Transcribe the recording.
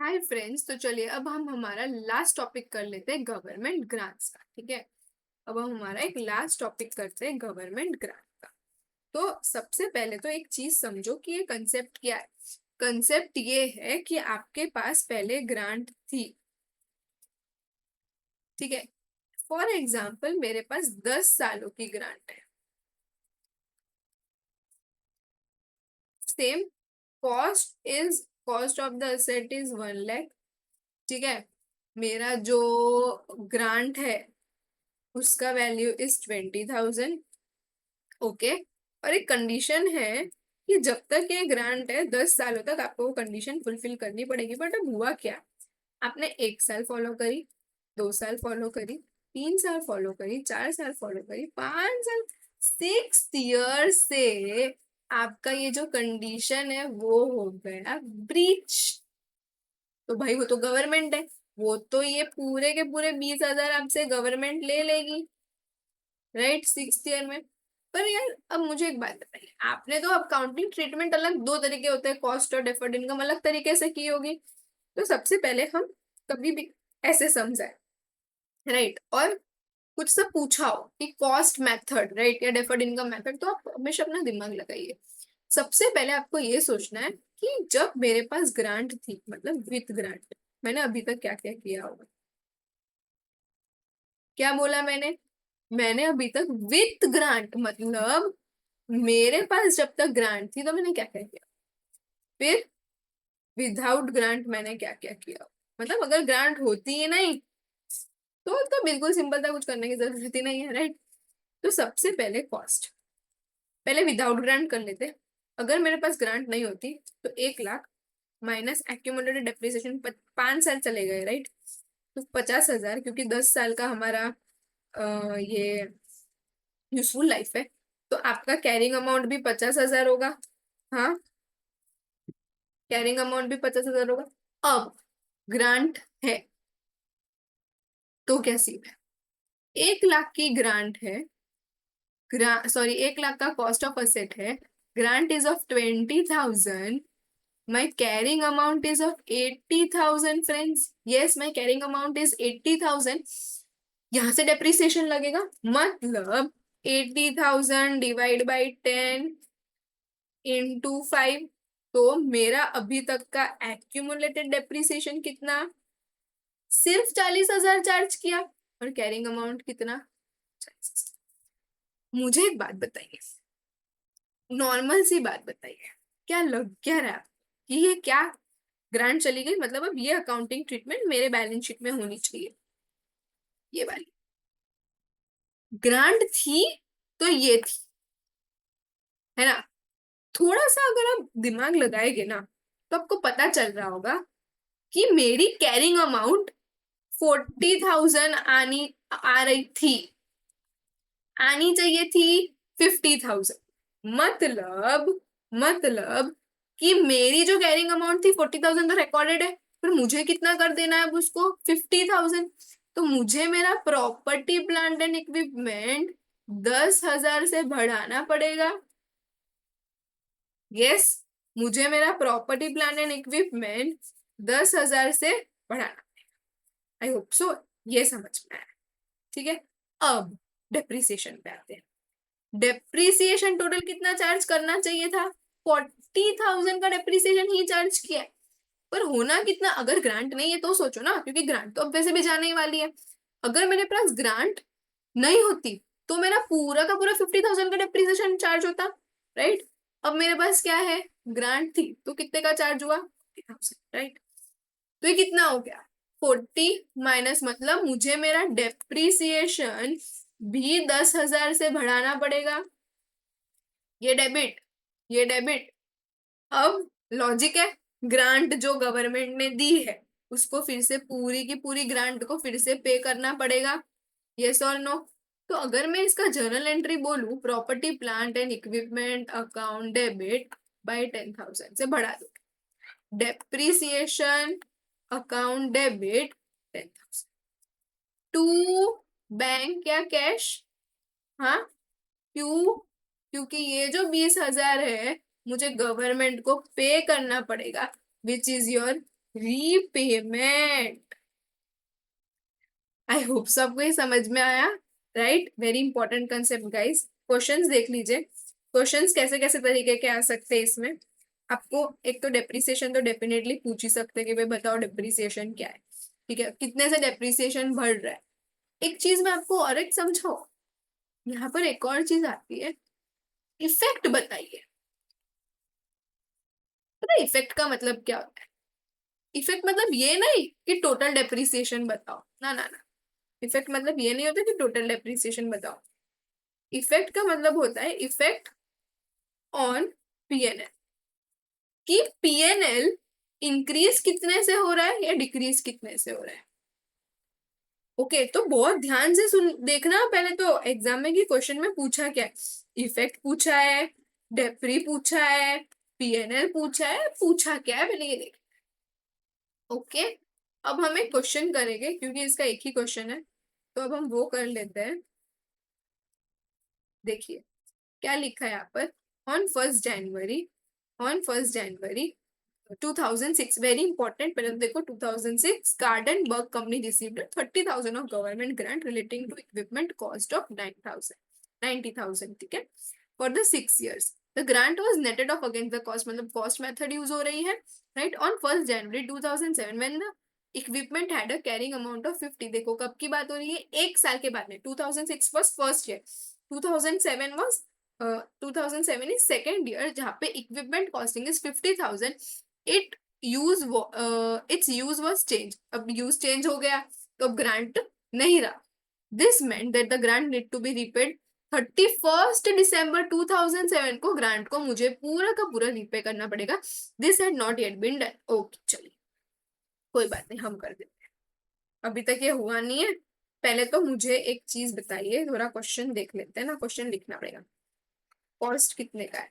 Hi friends. तो चलिए अब हम हमारा लास्ट टॉपिक कर लेते हैं गवर्नमेंट ग्रांट्स का। ठीक है, अब हम हमारा एक लास्ट टॉपिक करते हैं गवर्नमेंट ग्रांट का। तो सबसे पहले तो एक चीज समझो कि ये कंसेप्ट क्या है। कंसेप्ट ये है कि आपके पास पहले ग्रांट थी। ठीक है, फॉर एग्जाम्पल मेरे पास 10 सालों की ग्रांट है। Same cost of the asset is 1 lakh. ठीक है, मेरा जो ग्रांट है उसका वैल्यू इज 20,000। ओके, और एक कंडीशन है कि जब तक ये ग्रांट है 10 सालों तक आपको वो कंडीशन फुलफिल करनी पड़ेगी। बट अब हुआ क्या, आपने 1 साल फॉलो करी, 2 साल फॉलो करी, 3 साल फॉलो करी, 4 साल फॉलो करी, 5 साल, 6 ईयर से आपका ये जो कंडीशन है वो हो गया ब्रीच। तो भाई वो तो गवर्नमेंट है, वो तो ये पूरे के पूरे 20,000 आपसे गवर्नमेंट ले लेगी, राइट, 6 ईयर में। पर यार अब मुझे एक बात बताइए, आपने तो अकाउंटिंग ट्रीटमेंट अलग दो तरीके होते हैं, कॉस्ट और डेफर्ड इनकम अलग तरीके से की होगी। तो सबसे पहले हम कभी भी ऐसे समझाए, राइट, और कुछ से पूछा हो कि कॉस्ट मेथड राइट या डेफर्ड इनकम मेथड, तो आप हमेशा अपना दिमाग लगाइए। सबसे पहले आपको ये सोचना है कि जब मेरे पास ग्रांट थी, मतलब विथ ग्रांट, मैंने अभी तक क्या क्या किया होगा। क्या बोला मैंने? मैंने अभी तक विथ ग्रांट मतलब मेरे पास जब तक ग्रांट थी तो मैंने क्या क्या किया। फिर विदाउट ग्रांट मैंने क्या क्या किया, मतलब अगर ग्रांट होती ही नहीं तो बिल्कुल सिंपल था, कुछ करने की जरूरत ही नहीं है, राइट। तो सबसे पहले कॉस्ट, पहले विदाउट ग्रांट कर लेते। अगर मेरे पास ग्रांट नहीं होती तो 1 लाख माइनस एक्यूमुलेटेड डेप्रिसिएशन, 5 साल चले गए, राइट। तो 50,000, क्योंकि 10 साल का हमारा ये यूजफुल लाइफ है, तो आपका कैरिंग अमाउंट भी 50,000 होगा। हाँ, कैरिंग अमाउंट भी 50,000 होगा। अब ग्रांट है तो क्या सीन है, 1 लाख की ग्रांट है, सॉरी 1 लाख का कॉस्ट ऑफ असेट है, grant is of 20,000, my carrying amount is of 80,000। Friends, yes, my carrying amount is 80,000। यहां से डेप्रिसिएशन लगेगा, मतलब 80,000 डिवाइड बाई 10 into 5। तो मेरा अभी तक का एक्यूमुलेटेड डेप्रिसिएशन कितना, सिर्फ 40,000 चार्ज किया, और कैरिंग अमाउंट कितना, 40,000। मुझे एक बात बताइए, नॉर्मल सी बात बताइए, क्या लग क्या रहा है आपको कि ये क्या ग्रांट चली गई, मतलब अब ये अकाउंटिंग ट्रीटमेंट मेरे बैलेंस शीट में होनी चाहिए, ये वाली ग्रांट थी तो ये थी, है ना। थोड़ा सा अगर आप दिमाग लगाएंगे ना तो आपको पता चल रहा होगा कि मेरी कैरिंग अमाउंट 40,000 आ रही थी, आनी चाहिए थी 50,000। मतलब कि मेरी जो कैरिंग अमाउंट थी 40,000 तो रिकॉर्डेड है, पर मुझे कितना कर देना है अब उसको, 50,000। तो मुझे मेरा प्रॉपर्टी प्लांट एंड इक्विपमेंट 10,000 से बढ़ाना पड़ेगा। यस, मुझे मेरा प्रॉपर्टी प्लांट एंड इक्विपमेंट 10,000 से बढ़ाना। आई होप सो ये समझ में आया। ठीक है, अब डेप्रिसिएशन पे आते हैं। डेप्रिसिएशन टोटल कितना चार्ज करना चाहिए था, 40,000 का डेप्रिसिएशन ही चार्ज किया है। पर होना कितना, अगर ग्रांट नहीं है तो सोचो ना, क्योंकि ग्रांट तो अब वैसे भी जाने ही वाली है। अगर मेरे पास ग्रांट नहीं होती तो मेरा पूरा का पूरा 50,000 का डेप्रिसिएशन चार्ज होता, राइट। अब मेरे पास क्या है, ग्रांट थी तो कितने का चार्ज हुआ, 50,000, राइट। तो ये कितना हो गया, 40 माइनस, मतलब मुझे मेरा डेप्रिसिएशन भी 10,000 से बढ़ाना पड़ेगा। ये डेबिट, ये डेबिट। अब लॉजिक है, ग्रांट जो गवर्नमेंट ने दी है उसको फिर से पूरी की पूरी ग्रांट को फिर से पे करना पड़ेगा, यस और नो। तो अगर मैं इसका जर्नल एंट्री बोलूं, property plant and equipment account debit by 10,000 से बढ़ा दो, depreciation account debit 10,000 to bank या कैश। हाँ, क्यों? क्योंकि ये जो 20,000 है मुझे गवर्नमेंट को पे करना पड़ेगा, which is your repayment. I hope सबको ये समझ में आया। Right, very important concept guys. Questions देख लीजिए, क्वेश्चंस कैसे कैसे तरीके के आ सकते हैं इसमें। आपको एक तो डेप्रिसिएशन तो डेफिनेटली पूछ ही सकते हैं कि भाई बताओ डेप्रिसिएशन क्या है, ठीक है, कितने से डेप्रिसिएशन बढ़ रहा है। एक चीज मैं आपको और एक समझाओ, यहाँ पर एक और चीज आती है, इफेक्ट बताइए। पता है इफेक्ट का मतलब क्या होता है? इफेक्ट मतलब ये नहीं कि टोटल डेप्रिसिएशन बताओ, ना ना ना। इफेक्ट मतलब ये नहीं होता कि टोटल डेप्रिसिएशन बताओ। इफेक्ट का मतलब होता है इफेक्ट ऑन पीएनएल, कि पीएनएल इंक्रीज कितने से हो रहा है या डिक्रीज कितने से हो रहा है। ओके, तो बहुत ध्यान से सुन देखना पहले तो एग्जाम में कि क्वेश्चन में पूछा क्या है। इफेक्ट पूछा है, डेप्री पूछा है, पीएनएल पूछा है, पूछा क्या है पहले ये देख। ओके, अब हम एक क्वेश्चन करेंगे क्योंकि इसका एक ही क्वेश्चन है, तो अब हम वो कर लेते हैं। देखिए क्या लिखा है यहाँ पर, on 1 January, on 1 January 2006, very important, पहले तो देखो 2006 Garden Berg company received 30,000 of government grant relating to equipment cost of 90,000, ठीक है, for the 6 years। The grant was netted off against the cost, मतलब कॉस्ट मेथड यूज हो रही है। Right, on 1 January 2007 when the equipment had a carrying amount of 50, देखो कब की बात हो रही है, एक साल के बाद में। 2006 was first year, 2007 was 2007 is second year, जहाँ पे equipment costing is 50,000। It use it's use was change, अब यूज चेंज हो गया तो अब ग्रांट नहीं रहा। This meant that the grant need to be repaid 31st December 2007 को ग्रांट को मुझे पूरा का पूरा रीपे करना पड़ेगा। This had not yet been done. Okay चलिए, कोई बात नहीं, हम कर देते हैं, अभी तक ये हुआ नहीं है। पहले तो मुझे एक चीज बताइए, थोड़ा क्वेश्चन देख लेते हैं ना, क्वेश्चन लिखना पड़ेगा। कॉस्ट कितने का है?